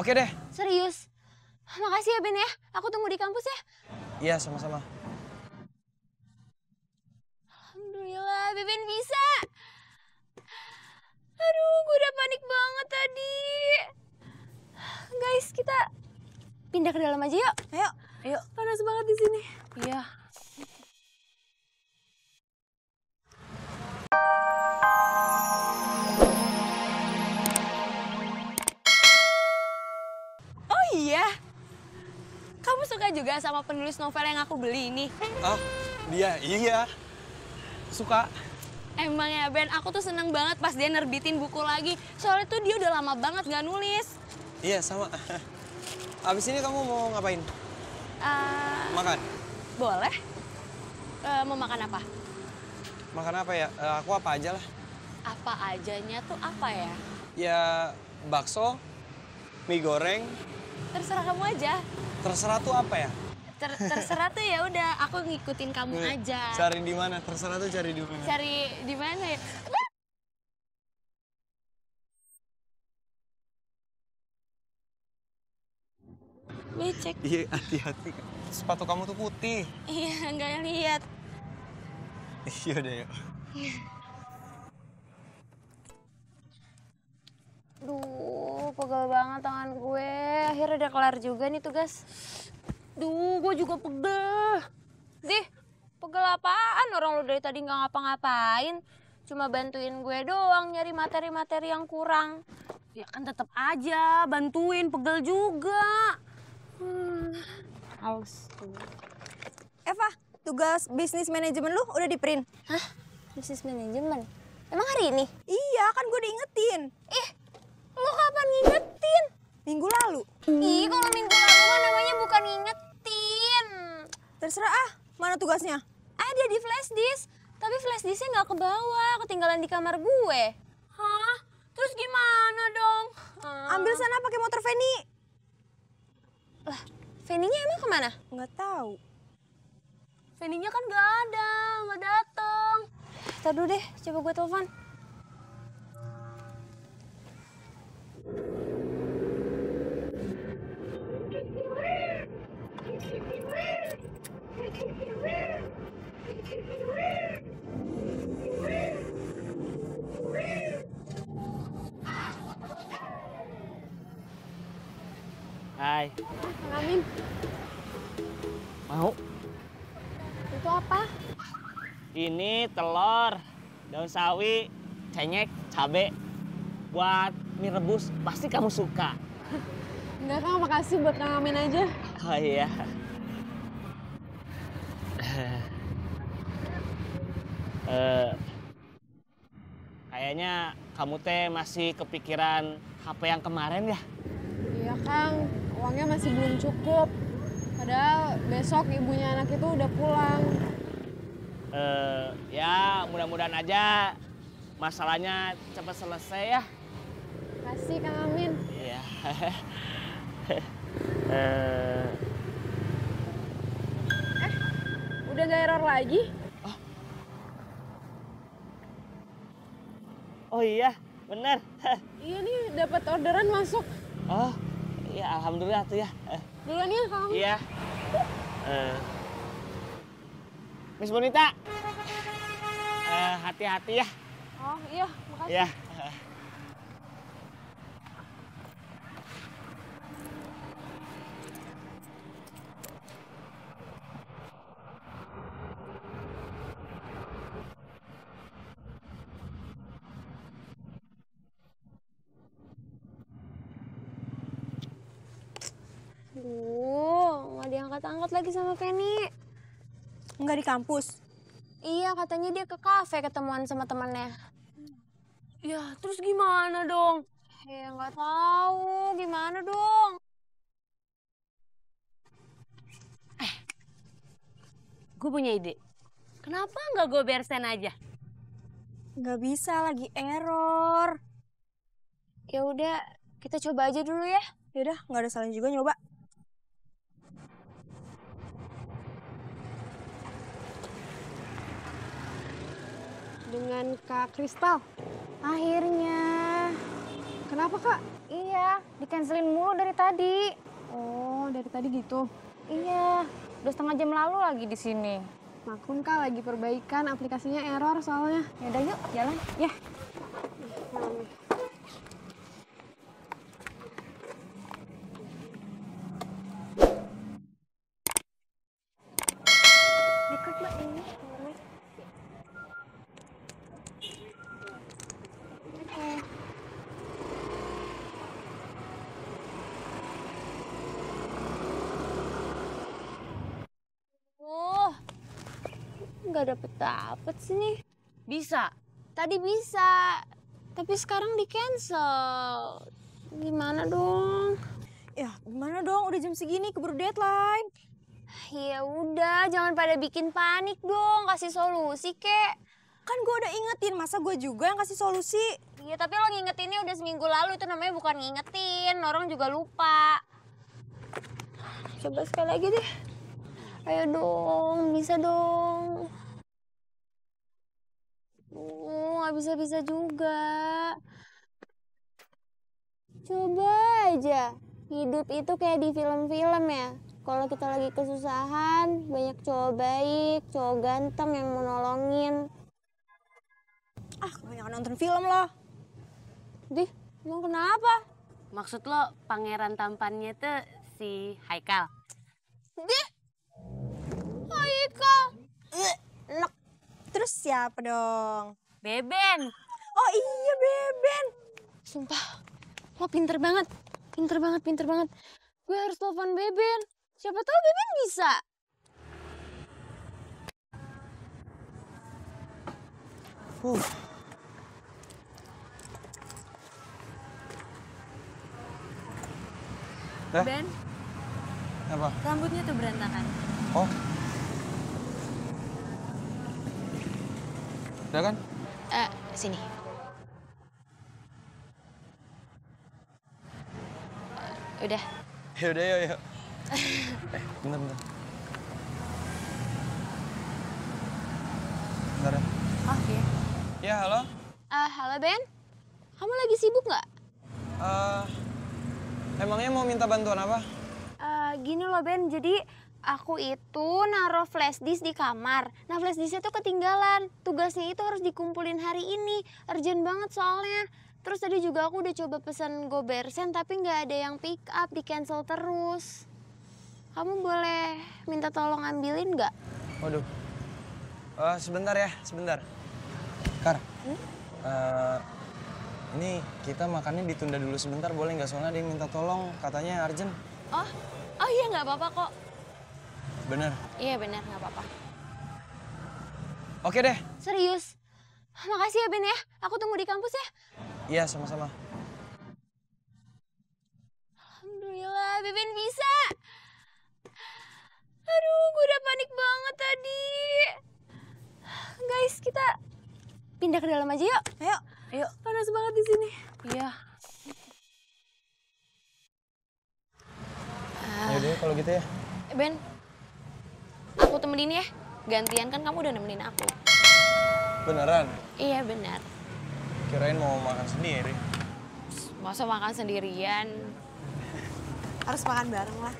Oke deh. Serius? Makasih ya Ben ya, aku tunggu di kampus ya. Iya, sama-sama. Alhamdulillah, Beben bisa. Aduh, gue udah panik banget tadi. Guys, kita pindah ke dalam aja yuk. Ayo. Ayo. Panas banget di sini. Iya. Oh iya. Kamu suka juga sama penulis novel yang aku beli ini? Ah, dia? Iya. Suka. Emang ya Ben, aku tuh seneng banget pas dia nerbitin buku lagi. Soalnya tuh dia udah lama banget gak nulis. Iya, sama. Abis ini kamu mau ngapain? Makan? Boleh. Mau makan apa? Makan apa ya? Aku apa aja lah. Apa ajanya tuh apa ya? Ya, bakso, mie goreng. Terserah kamu aja. Terserah tuh apa ya? Terserah tuh ya udah, aku ngikutin kamu aja. Cari di mana? Terserah tuh cari di mana? Cari di mana ya? Becek. Iya, hati-hati. Sepatu kamu tuh putih. Iya, nggak lihat. Iya udah yuk. Duh, pegel banget tangan gue. Akhirnya udah kelar juga nih tugas. Duh, gue juga pegel. Dih, pegel apaan? Orang lu dari tadi nggak ngapa-ngapain. Cuma bantuin gue doang nyari materi-materi yang kurang. Ya kan tetap aja bantuin, pegel juga. Haus. Eva, tugas bisnis manajemen lu udah di print? Hah? Bisnis manajemen? Emang hari ini? Iya, kan gue diingetin. Ih, lu kapan ngingetin? Minggu lalu. Ih, kalau minggu lalu mah namanya bukan ngingetin. Terserah ah, mana tugasnya? Ada di flash disk, tapi flash disknya nggak ke bawah, ketinggalan di kamar gue. Hah? Terus gimana dong? Ambil sana pakai motor Feni. Lah, Feni-nya emang kemana? Nggak tahu. Feni-nya kan nggak dateng. Ntar dulu deh, coba gue telepon. Hai. Kang Amin, Mau? itu apa? Ini telur, daun sawi, cenyek, cabe. Buat mie rebus, pasti kamu suka. Enggak Kang, makasih buat Kang Amin aja. Oh iya. Kayaknya kamu teh masih kepikiran HP yang kemarin ya? Iya Kang, uangnya masih belum cukup. Padahal besok ibunya anak itu udah pulang. Ya mudah-mudahan aja masalahnya cepat selesai ya. Kasih Kang Amin. Iya. Udah gak error lagi? Oh iya, bener. Iya nih, dapat orderan masuk. Oh, iya alhamdulillah tuh ya. Duluan ya Kang Amin. Iya. Miss Bonita, hati-hati ya. Oh iya, makasih. Iya. Duh, nggak diangkat-angkat lagi sama Feni. Nggak di kampus. Iya, katanya dia ke kafe ketemuan sama temannya. Ya, terus gimana dong? Ya, nggak tahu. Gimana dong? Gue punya ide. Kenapa nggak gue beresin aja? Nggak bisa, lagi error. Ya udah, kita coba aja dulu ya. Yaudah, nggak ada salahnya juga nyoba. Dengan Kak Kristal. Akhirnya, Kenapa, Kak? Iya, di-cancelin mulu dari tadi. Oh, dari tadi gitu. Iya, udah setengah jam lalu lagi di sini. Maklum, Kak, lagi perbaikan, aplikasinya error soalnya. Yaudah yuk, jalan. Ya. Dekat mbak ini. Nggak dapet sih nih. Bisa. Tadi bisa, tapi sekarang di-cancel. Gimana dong? Ya gimana dong, udah jam segini keburu deadline. Ya udah, jangan pada bikin panik dong. Kasih solusi, kek. Kan gue udah ingetin, masa gue juga yang kasih solusi? Iya, tapi lo ngingetinnya udah seminggu lalu. Itu namanya bukan ngingetin, orang juga lupa. Coba sekali lagi deh. Ayo dong, bisa dong. Nggak bisa-bisa juga. Coba aja. Hidup itu kayak di film-film ya. Kalau kita lagi kesusahan, banyak cowok baik, cowok ganteng yang mau nolongin. Ah, kebanyakan nonton film loh. Dih, emang kenapa? Maksud lo pangeran tampannya tuh si Haikal? Dih, Haikal. Enak. Terus siapa dong? Beben. Oh iya, Beben. Sumpah, lo pinter banget. Pinter banget. Gue harus telepon Beben. Siapa tahu Beben bisa. Ben, Apa? rambutnya tuh berantakan. Oh. Udah kan? Sini. Udah. Yaudah, yuk. Bentar. Bentar ya. Oke. Ya, halo? Halo Ben, kamu lagi sibuk nggak? Emangnya mau minta bantuan apa? Gini loh Ben, jadi aku itu naruh flash disk di kamar. Nah flash disknya tuh ketinggalan. Tugasnya itu harus dikumpulin hari ini. Urgent banget soalnya. Terus tadi juga aku udah coba pesan GoBersen tapi nggak ada yang pick up, di cancel terus. Kamu boleh minta tolong ambilin nggak? Waduh. Sebentar ya, sebentar. Kar, ini kita makannya ditunda dulu sebentar, boleh nggak? Soalnya ada yang minta tolong, katanya urgent. Oh iya nggak apa-apa kok. Bener? Iya benar nggak apa-apa. Oke deh. Serius? Makasih ya Ben ya, aku tunggu di kampus ya. Iya, sama-sama. Alhamdulillah, Beben bisa. Aduh, gue udah panik banget tadi. Guys, kita pindah ke dalam aja yuk. Ayo. Panas banget di sini. Iya. Yaudah kalau gitu ya. Ben, aku temenin ya. Gantian kan kamu udah nemenin aku. Beneran? Iya benar. Kirain mau makan sendiri. Masa makan sendirian? Harus makan bareng lah.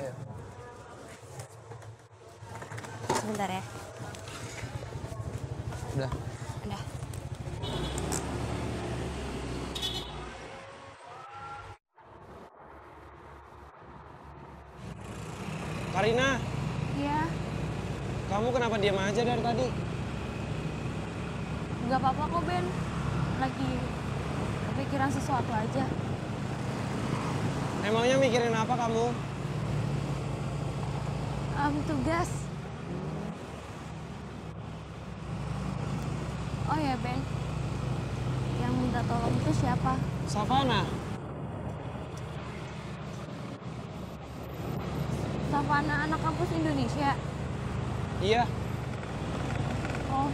Ayo. Sebentar ya. Udah. Udah. Karina, Iya, kamu kenapa diam aja dari tadi? nggak apa-apa kok Ben. Lagi kepikiran sesuatu aja. Emangnya mikirin apa kamu? Tugas. Oh ya Ben, yang minta tolong itu siapa? Savana. Savana, anak kampus Indonesia. Iya. Oh.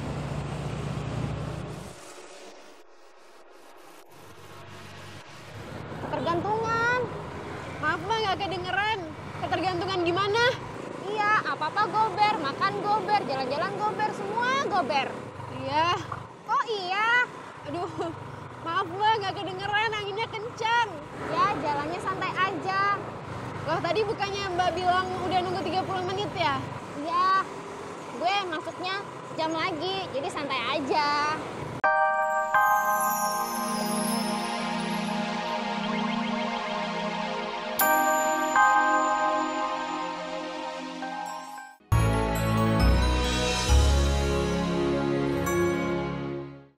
Ketergantungan. Maaf Bang, nggak kedengeran. Ketergantungan gimana? Iya, apa-apa gober, makan gober, jalan-jalan gober, semua gober. Iya. Oh iya. Aduh, Maaf Mbak, nggak kedengeran, anginnya kencang. Ya, jalannya santai aja. Loh tadi bukannya Mbak bilang udah nunggu 30 menit ya? Iya, gue masuknya jam lagi, jadi santai